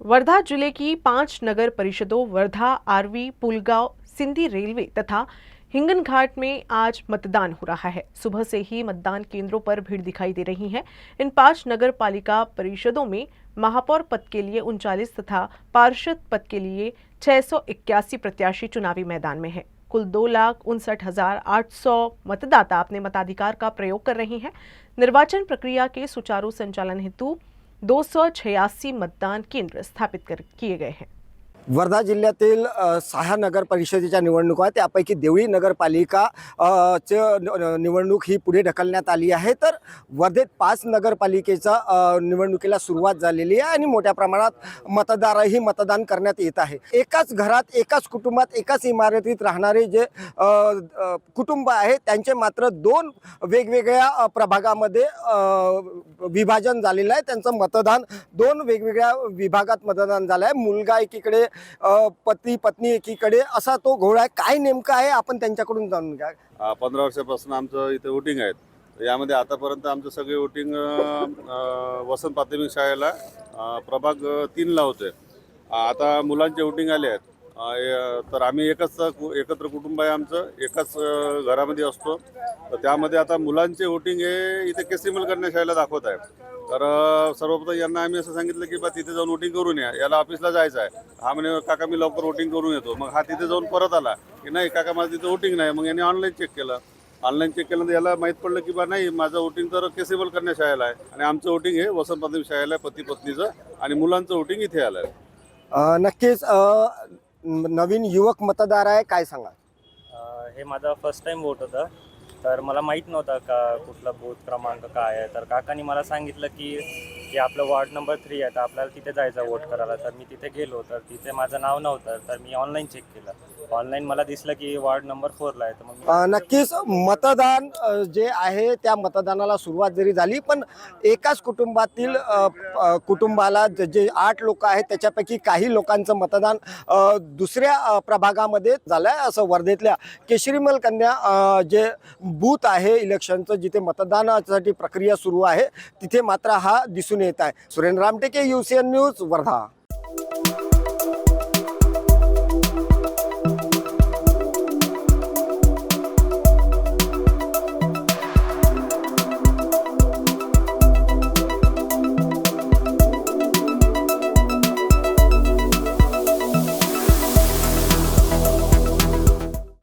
वर्धा जिले की 5 नगर परिषदों वर्धा, आरवी, पुलगांव, सिंधी रेलवे तथा हिंगनघाट में आज मतदान हो रहा है। सुबह से ही मतदान केंद्रों पर भीड़ दिखाई दे रही है। इन 5 नगर पालिका परिषदों में महापौर पद के लिए 39 तथा पार्षद पद के लिए 681 प्रत्याशी चुनावी मैदान में है। कुल 2,59,800 मतदाता अपने मताधिकार का प्रयोग कर रहे हैं। निर्वाचन प्रक्रिया के सुचारू संचालन हेतु 286 मतदान केंद्र स्थापित किए गए हैं। वर्धा जिल्ह्यातील 6 नगर परिषदेच्या निवडणुका आहेत। त्यापैकी देवळी नगरपालिका निवडणूक ही पुढे ढकलण्यात आली आहे। तर वर्धेत 5 नगरपालिकेचा निवडणुकीला सुरुवात झालेली आहे आणि मोठ्या प्रमाणात मतदारही मतदान करण्यात येत आहे। एकाच घरात, एकाच कुटुंबात, एकाच इमारतीत राहणारे जे कुटुंब आहे त्यांचे मात्र 2 वेगवेगळ्या प्रभागामध्ये विभाजन झालेलं आहे। त्यांचं मतदान 2 वेगवेगळ्या विभागात मतदान झालं आहे। मुलगा एकीकडे, पती पत्नी एकीकडे, असा तो घोळ आहे। काय नेमकं आहे आपण त्यांच्याकडून जाणून घ्या। 15 वर्षापासून आमचं इथे वोटिंग आहे। यामध्ये आतापर्यंत आमचं सगळे वोटिंग वसंत प्राथमिक शाळेला प्रभाग 3 ला होते। आता मुलांचे वोटिंग आले आहेत। तर आम्ही एकत्र कुटुंब आहे आमचं, एकाच घरामध्ये असतो। तर त्यामध्ये आता मुलांचे वोटिंग हे इथे केसरीमल कन्या शाळेला दाखवत आहे। तर सर्वप्रथम यांना आम्ही असं सांगितलं की बा तिथे जाऊन वोटिंग करून या, याला ऑफिसला जायचं आहे। हा म्हणे काका मी लवकर वोटिंग करून येतो। मग हा तिथे जाऊन परत आला की नाही काका माझं तिथे वोटिंग नाही। मग यांनी ऑनलाईन चेक केलं। ऑनलाईन चेक केल्यानंतर याला माहीत पडलं की बा नाही माझं वोटिंग तर केसरीमल कन्या शाळेला आहे आणि आमचं वोटिंग हे वसंत प्राथमिक शाळेला आहे, पती पत्नीचं, आणि मुलांचं वोटिंग इथे आलं आहे। नक्कीच नवीन युवक मतदार आहे, काय सांगा? हे माझा फर्स्ट टाइम वोट होता। तर मला माहीत नव्हतं का कुठला बूथ क्रमांक काय आहे। तर काकांनी मला सांगितलं की आपलं वॉर्ड नंबर 3 आहे, तर आपल्याला तिथे जायचं वोट करायला। तर मी तिथे गेलो, तर तिथे माझं नाव नव्हतं। तर मी ऑनलाईन चेक केलं, ऑनलाईन मला दिसलं की वॉर्ड नंबर 4 ला आहे। तर मग नक्कीच मतदान जे आहे त्या मतदानाला सुरुवात जरी झाली, पण एकाच कुटुंबातील कुटुंबाला जे 8 लोक आहेत त्याच्यापैकी काही लोकांचं मतदान दुसऱ्या प्रभागामध्ये झालं आहे। असं वर्धेतल्या केसरीमल कन्या जे बूथ आहे इलेक्शनचं, जिथे मतदानासाठी प्रक्रिया सुरू आहे, तिथे मात्र हा दिसून येत आहे। Surendra Ramteke, UCN news, Wardha.